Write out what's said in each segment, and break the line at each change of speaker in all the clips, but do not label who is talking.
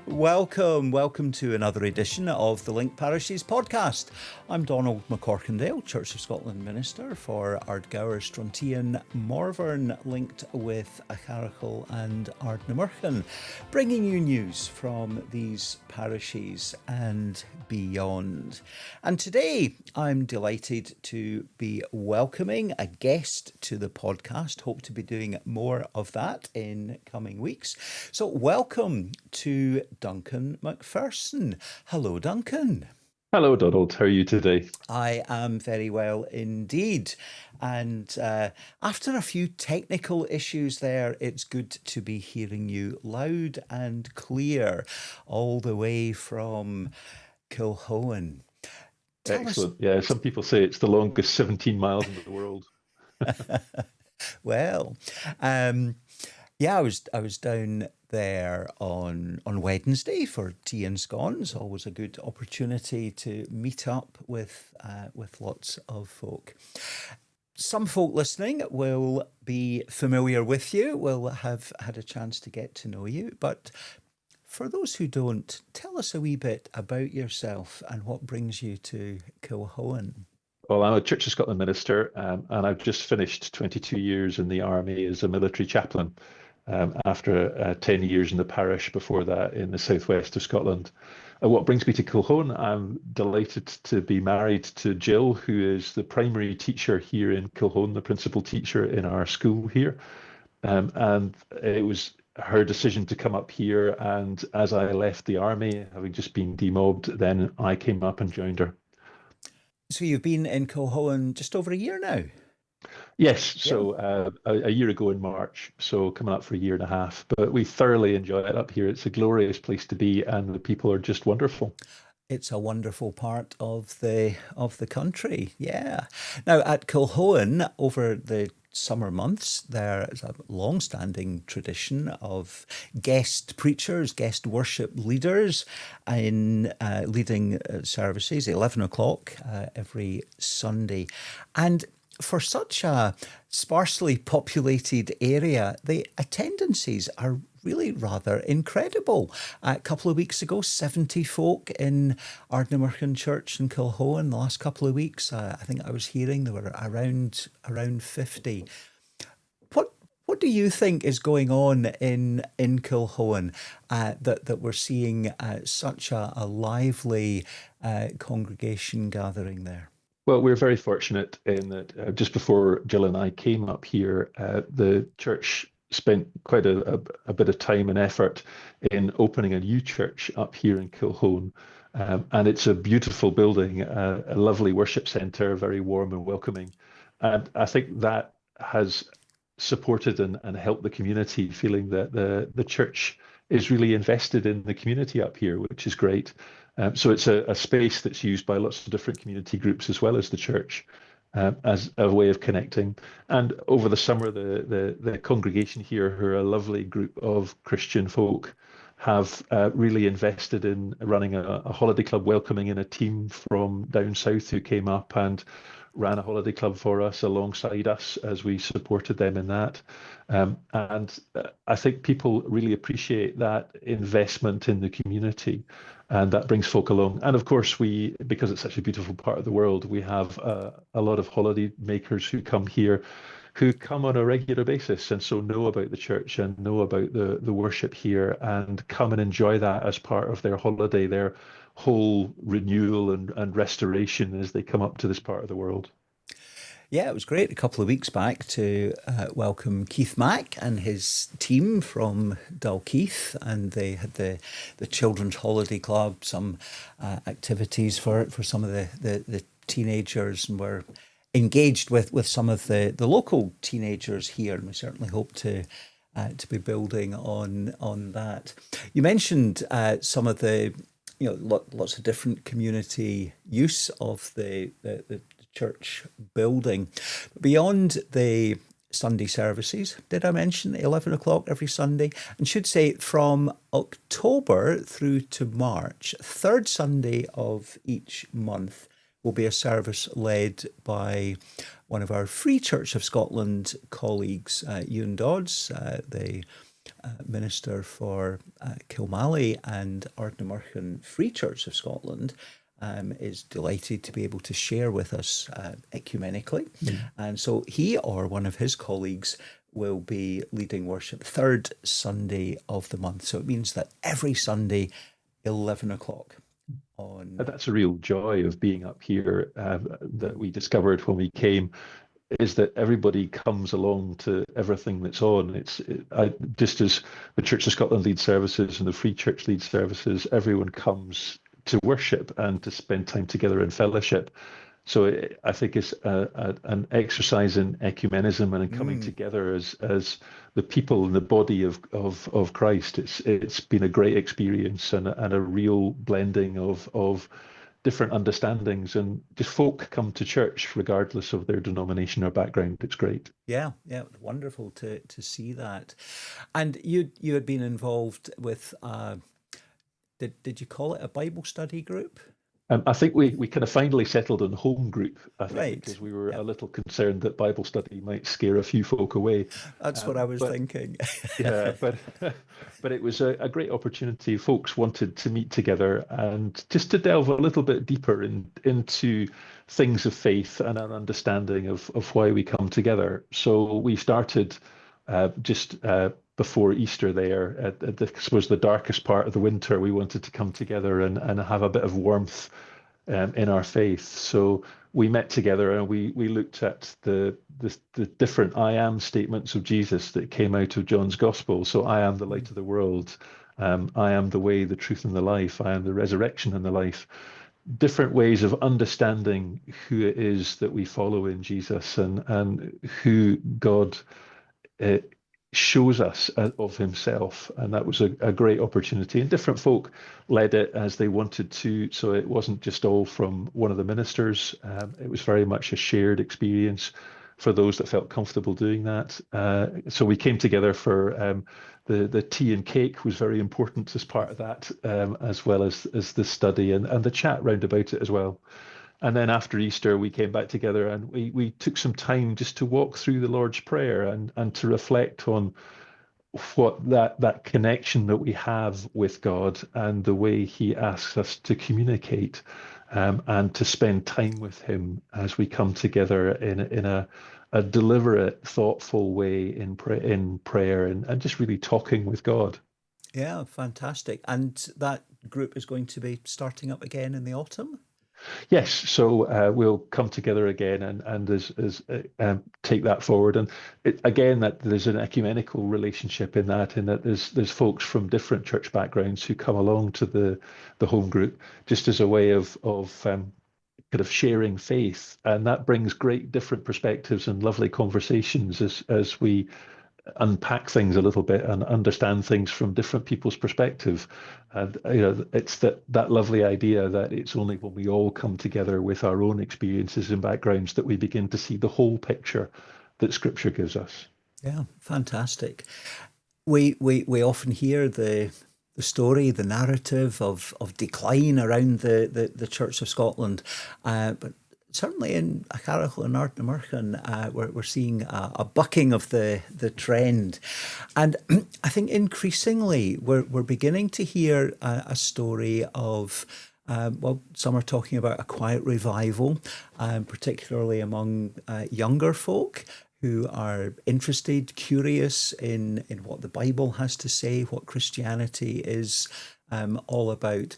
Welcome to another edition of the Link Parishes podcast. I'm Donald McCorkindale, Church of Scotland Minister for Ardgour, Strontian, Morvern, linked with Acharacal and Ardnamurchan, bringing you news from these parishes and beyond. And today I'm delighted to be welcoming a guest to the podcast. Hope to be doing more of that in coming weeks. So welcome to Duncan Macpherson. Hello, Duncan.
Hello, Donald. How are you today?
I am very well indeed. And after a few technical issues there, it's good to be hearing you loud and clear all the way from Kilhoan. Tell us.
Excellent. Yeah, some people say it's the longest 17 miles in the world.
Well, yeah, I was down there on Wednesday for tea and scones. Always a good opportunity to meet up with lots of folk. Some folk listening will be familiar with you, will have had a chance to get to know you, but for those who don't, tell us a wee bit about yourself and what brings you to Kilhoan.
Well, I'm a Church of Scotland minister, and I've just finished 22 years in the army as a military chaplain after 10 years in the parish before that in the southwest of Scotland. What brings me to Kilhoan, I'm delighted to be married to Jill, who is the primary teacher here in Kilhoan, the principal teacher in our school here. And it was her decision to come up here. And as I left the army, having just been demobbed, then I came up and joined her.
So you've been in Kilhoan just over a year now?
Yes,
Yeah.
so a year ago in March, so coming up for a year and a half. But we thoroughly enjoy it up here. It's a glorious place to be, and the people are just wonderful.
It's a wonderful part of the country, yeah. Now at Kilhoan, over the summer months, there is a long-standing tradition of guest preachers, guest worship leaders in leading services, 11 o'clock every Sunday. And for such a sparsely populated area, the attendances are really rather incredible. A couple of weeks ago, 70 folk in Ardnamurchan Church in Kilhoan. The last couple of weeks, I think I was hearing there were around 50. What do you think is going on in Kilhoan that we're seeing such a lively congregation gathering there?
Well, we're very fortunate in that just before Jill and I came up here, the church spent quite a bit of time and effort in opening a new church up here in Kilhoan. And it's a beautiful building, a lovely worship centre, very warm and welcoming. And I think that has supported and helped the community, feeling that the church is really invested in the community up here, which is great. So it's a space that's used by lots of different community groups as well as the church as a way of connecting. And over the summer, the congregation here, who are a lovely group of Christian folk, have really invested in running a holiday club, welcoming in a team from down south who came up and ran a holiday club for us alongside us as we supported them in that. And I think people really appreciate that investment in the community, and that brings folk along. And of course, because it's such a beautiful part of the world, we have a lot of holiday makers who come here, who come on a regular basis and so know about the church and know about the worship here and come and enjoy that as part of their holiday, their whole renewal and restoration as they come up to this part of the world.
Yeah, it was great a couple of weeks back to welcome Keith Mack and his team from Dalkeith, and they had the Children's Holiday Club, some activities for some of the teenagers, and were engaged with some of the local teenagers here, and we certainly hope to be building on that. You mentioned some of the lots of different community use of the church building. Beyond the Sunday services, did I mention 11 o'clock every Sunday? And should say from October through to March, third Sunday of each month will be a service led by one of our Free Church of Scotland colleagues, Ewan Dodds, the minister for Kilmallie and Ardnamurchan Free Church of Scotland, is delighted to be able to share with us ecumenically. And so he or one of his colleagues will be leading worship third Sunday of the month. So it means that every Sunday, 11 o'clock on.
That's a real joy of being up here, that we discovered when we came, is that everybody comes along to everything that's on. Just as the Church of Scotland leads services and the Free Church leads services, everyone comes to worship and to spend time together in fellowship. So I think it's an exercise in ecumenism and in coming together as the people in the body of Christ. It's been a great experience and a real blending of different understandings, and just folk come to church regardless of their denomination or background. It's great.
Yeah, wonderful to see that. And you had been involved with did you call it a Bible study group?
I think we kind of finally settled on home group, I think,
Right.
because we were a little concerned that Bible study might scare a few folk away.
That's what I was thinking.
Yeah, but it was a great opportunity. Folks wanted to meet together and just to delve a little bit deeper into things of faith and an understanding of why we come together. So we started just before Easter there. This was the darkest part of the winter. We wanted to come together and have a bit of warmth in our faith. So we met together and we looked at the different I am statements of Jesus that came out of John's Gospel. So I am the light of the world. I am the way, the truth, and the life. I am the resurrection and the life. Different ways of understanding who it is that we follow in Jesus and who God shows us of himself. And that was a great opportunity. And different folk led it as they wanted to. So it wasn't just all from one of the ministers. It was very much a shared experience for those that felt comfortable doing that. So we came together for the tea and cake was very important as part of that, as well as the study and the chat round about it as well. And then after Easter, we came back together and we took some time just to walk through the Lord's Prayer and to reflect on what that connection that we have with God and the way he asks us to communicate, and to spend time with him as we come together in a deliberate, thoughtful way in prayer and just really talking with God.
Yeah, fantastic. And that group is going to be starting up again in the autumn?
Yes, so we'll come together again and take that forward. And again, that there's an ecumenical relationship in that there's folks from different church backgrounds who come along to the home group just as a way of kind of sharing faith, and that brings great different perspectives and lovely conversations as we unpack things a little bit and understand things from different people's perspective. And it's that lovely idea that it's only when we all come together with our own experiences and backgrounds that we begin to see the whole picture that Scripture gives us.
Yeah, fantastic. We often hear the story, the narrative of decline around the Church of Scotland, but certainly in Carrickle and Ardnamurchan, we're seeing a bucking of the trend. And I think increasingly we're beginning to hear a story of, some are talking about a quiet revival, particularly among younger folk who are interested, curious in what the Bible has to say, what Christianity is all about.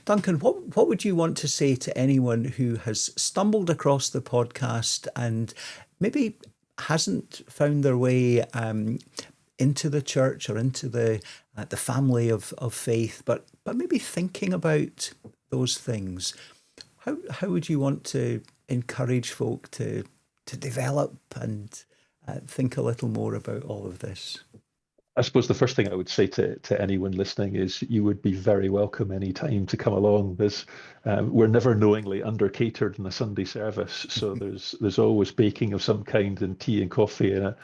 Duncan, what would you want to say to anyone who has stumbled across the podcast and maybe hasn't found their way into the church or into the family of faith, but maybe thinking about those things? How would you want to encourage folk to develop and think a little more about all of this?
I suppose the first thing I would say to anyone listening is you would be very welcome any time to come along. We're never knowingly under catered in a Sunday service, so there's always baking of some kind and tea and coffee and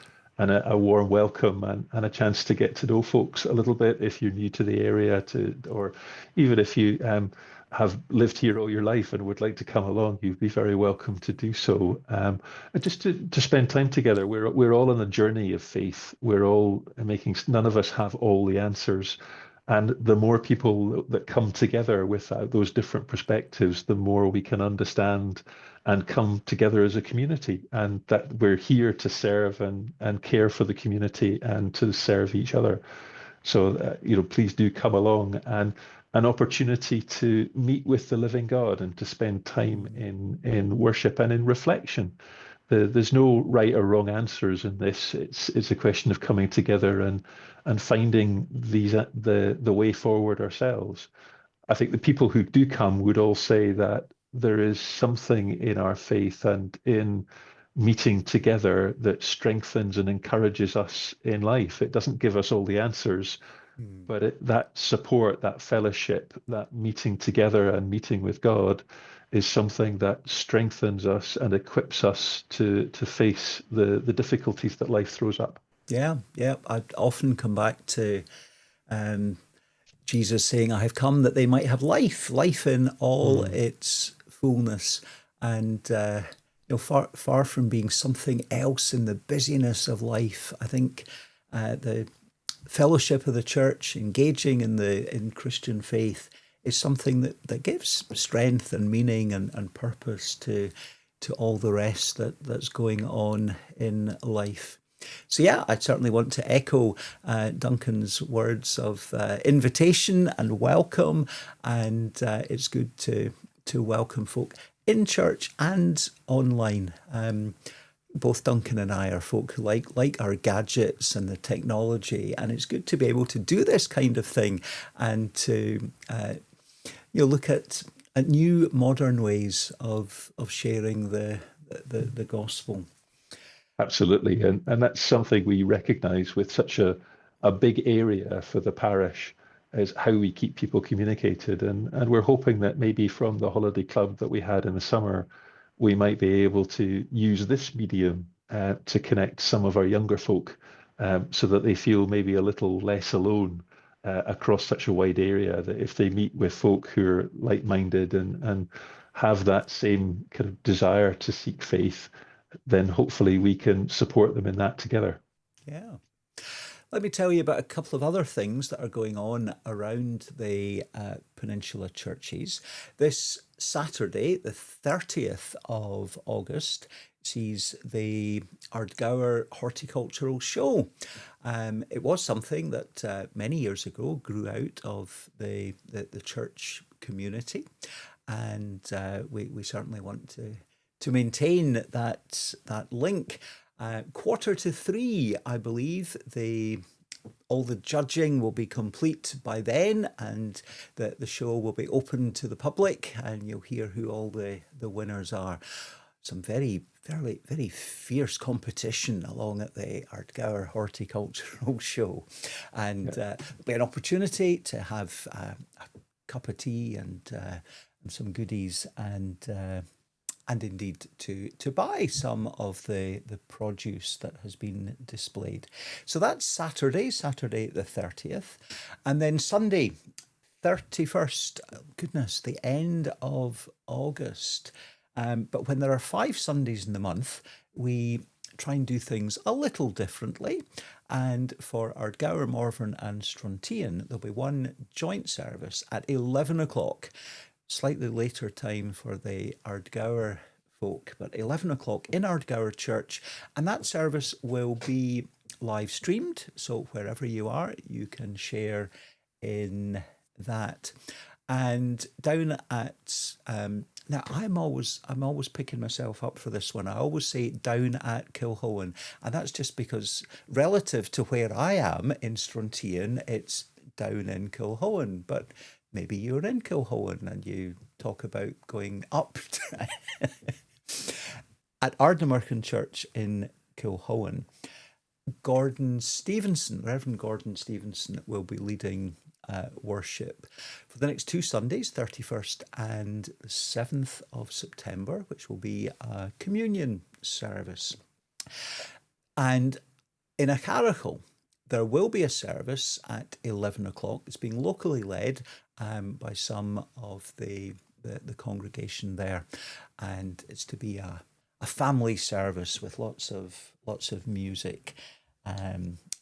a warm welcome and a chance to get to know folks a little bit if you're new to the area, or even if you have lived here all your life and would like to come along, you'd be very welcome to do so. And just to spend time together. We're all on a journey of faith. We're all making, none of us have all the answers. And the more people that come together with those different perspectives, the more we can understand and come together as a community. And that we're here to serve and care for the community and to serve each other. So, please do come along, and an opportunity to meet with the living God and to spend time in worship and in reflection. There's no right or wrong answers in this. It's a question of coming together and finding the way forward ourselves. I think the people who do come would all say that there is something in our faith and in meeting together that strengthens and encourages us in life. It doesn't give us all the answers, but that support, that fellowship, that meeting together and meeting with God is something that strengthens us and equips us to face the difficulties that life throws up.
Yeah, yeah. I often come back to um, Jesus saying, I have come that they might have life in all
Mm.
its fullness. And, far from being something else in the busyness of life, I think the fellowship of the church, engaging in Christian faith, is something that gives strength and meaning and purpose to all the rest that's going on in life. So yeah, I certainly want to echo Duncan's words of invitation and welcome, and it's good to welcome folk in church and online. Both Duncan and I are folk who like our gadgets and the technology, and it's good to be able to do this kind of thing and to look at new modern ways of sharing the gospel.
Absolutely. And that's something we recognize with such a big area for the parish, is how we keep people communicated. And we're hoping that maybe from the holiday club that we had in the summer, we might be able to use this medium to connect some of our younger folk, so that they feel maybe a little less alone across such a wide area, that if they meet with folk who are like-minded and have that same kind of desire to seek faith, then hopefully we can support them in that together.
Yeah. Let me tell you about a couple of other things that are going on around the Peninsula Churches. This Saturday, the 30th of August, sees the Ardgour Horticultural Show. It was something that many years ago grew out of the church community, and we certainly want to maintain that link. 2:45, I believe, all the judging will be complete by then, and the show will be open to the public, and you'll hear who all the winners are. Some very fierce competition along at the Ardgour Horticultural Show, and there'll be an opportunity to have a cup of tea and some goodies, and indeed to buy some of the produce that has been displayed. So that's Saturday the 30th. And then Sunday, 31st, goodness, the end of August. But when there are 5 Sundays in the month, we try and do things a little differently. And for Ardgour, Morven and Strontian, there'll be one joint service at 11 o'clock. Slightly later time for the Ardgour folk, but 11 o'clock in Ardgour Church. And that service will be live streamed. So wherever you are, you can share in that. And down at, now I'm always picking myself up for this one. I always say down at Kilhowan. And that's just because relative to where I am in Strontian, it's down in Kilhowan. But maybe you're in Kilhowan and you talk about going up at Ardnamurchan Church in Kilhowan. Reverend Gordon Stevenson will be leading worship for the next 2 Sundays, 31st and 7th of September, which will be a communion service. And in Acharaghal, there will be a service at 11 o'clock. It's being locally led by some of the congregation there, and it's to be a family service with lots of music.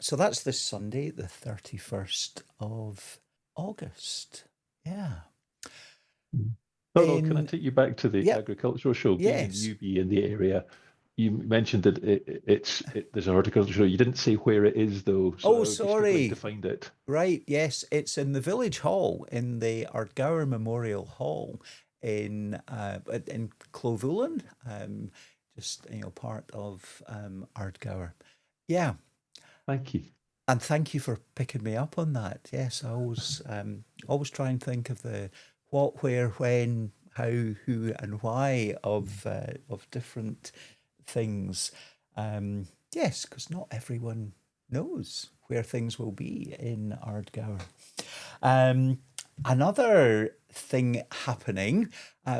So that's this Sunday, the 31st of August. Yeah.
Donald, can I
In
take you back to the
Yep,
agricultural show? Being a
yes.
newbie in the area, you mentioned that there's a horticultural show. You didn't say where it is though, so
Oh,
I would be struggling to
sorry.
find it.
Right, yes, it's in the village hall, in the Ardgour Memorial Hall in Clovulan, just part of Ardgour. Yeah,
Thank you.
and thank you for picking me up on that. Yes, I always try and think of the what, where, when, how, who, and why of different things. Yes, because not everyone knows where things will be in Ardgour. Um, Another thing happening,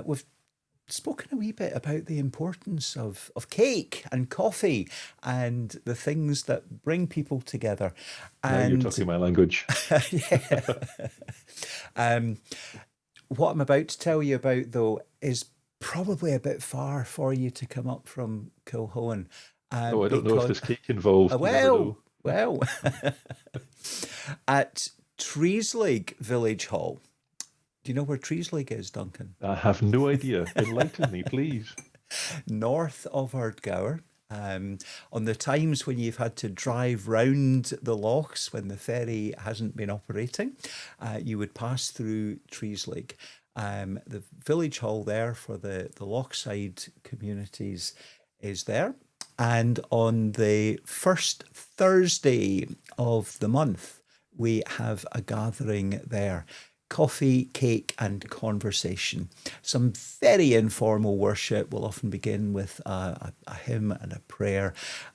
we've spoken a wee bit about the importance of cake and coffee and the things that bring people together.
Now you're
And
talking my language.
yeah, um, what I'm about to tell you about, though, is probably a bit far for you to come up from Kilhoan,
Oh, I don't know if
because
there's cake involved. You never
well,
know.
well, at Treeslake Village Hall. Do you know where Treeslake is, Duncan?
I have no idea. Enlighten me, please.
North of Ardgour. On the times when you've had to drive round the lochs when the ferry hasn't been operating, you would pass through Treeslake. The village hall there for the Lochside communities is there. And on the first Thursday of the month, we have a gathering there. Coffee, cake, and conversation. Some very informal worship. Will often begin with a hymn and a prayer,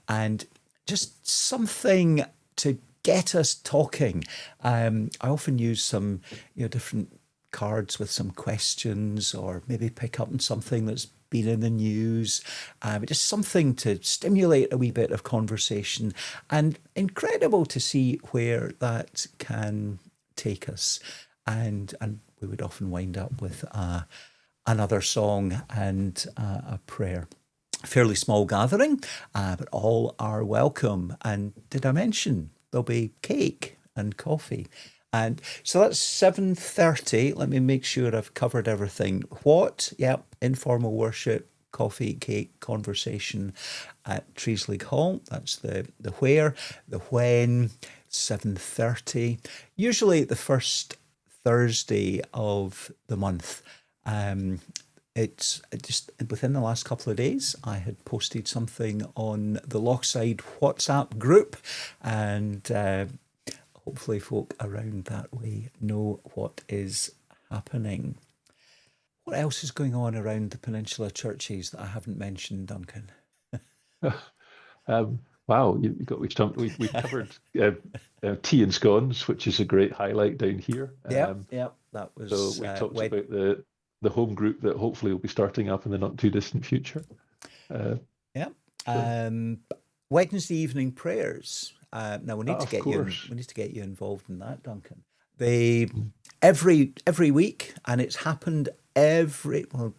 and just something to get us talking. I often use some, different cards with some questions, or maybe pick up on something that's been in the news. Just something to stimulate a wee bit of conversation, and incredible to see where that can take us. And we would often wind up with another song and a prayer. Fairly small gathering, but all are welcome. And did I mention there'll be cake and coffee? And so that's 7:30. Let me make sure I've covered everything. What? Yep, informal worship, coffee, cake, conversation at Treeslake Hall. That's the where. The when, 7:30. Usually the first Thursday of the month. It's just within the last couple of days, I had posted something on the Lochside WhatsApp group, and hopefully folk around that way know what is happening. What else is going on around the Peninsula Churches that I haven't mentioned, Duncan?
Wow, you got we've covered tea and scones, which is a great highlight down here.
Yep, yep, that
So
was
we talked
Wed.
about the home group that hopefully will be starting up in the not too distant future. Uh,
Yep.
so,
Wednesday evening prayers. Now we need to
of
get you.
course.
We need to get you involved in that, Duncan. They every week, and it's happened every. Well,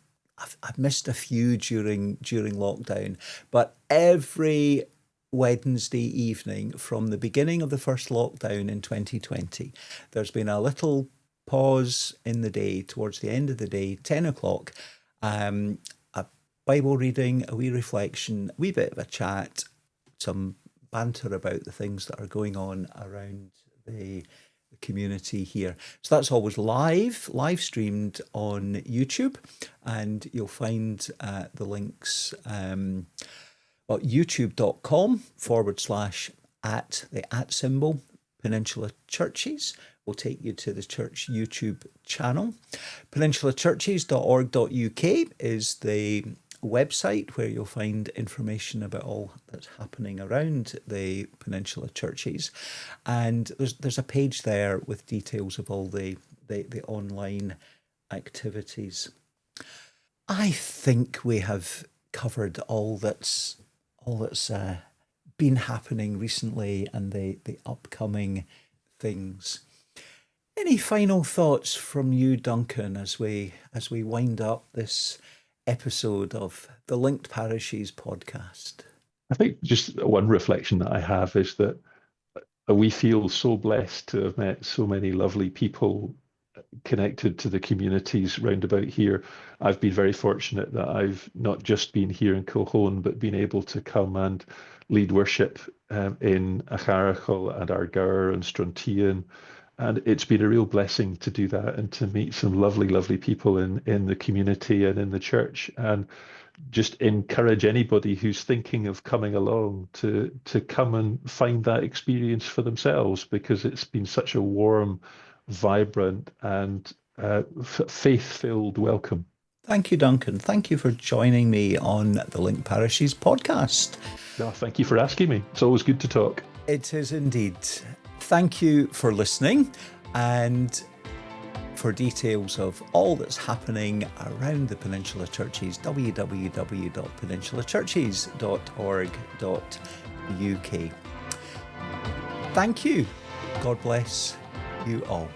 I've missed a few during lockdown, but every Wednesday evening from the beginning of the first lockdown in 2020, there's been a little pause in the day towards the end of the day, 10 o'clock. A Bible reading, a wee reflection, a wee bit of a chat, some banter about the things that are going on around the community here. So that's always live streamed on YouTube, and you'll find the links. YouTube.com/ at the @ symbol Peninsula Churches will take you to the church YouTube channel. PeninsulaChurches.org.uk is the website where you'll find information about all that's happening around the Peninsula Churches, and there's a page there with details of all the online activities. I think we have covered all that's been happening recently and the upcoming things. Any final thoughts from you, Duncan, as we wind up this episode of the Linked Parishes podcast?
I think just one reflection that I have is that we feel so blessed to have met so many lovely people connected to the communities round about here. I've been very fortunate that I've not just been here in Kilhone, but been able to come and lead worship in Acharachel and Argyr and Strontian. And it's been a real blessing to do that and to meet some lovely, lovely people in the community and in the church. And just encourage anybody who's thinking of coming along to come and find that experience for themselves, because it's been such a warm, vibrant and faith-filled welcome.
Thank you, Duncan. Thank you for joining me on the Linked Parishes podcast.
No, thank you for asking me. It's always good to talk.
It is indeed. Thank you for listening, and for details of all that's happening around the Peninsula Churches, www.peninsulachurches.org.uk. Thank you. God bless you all.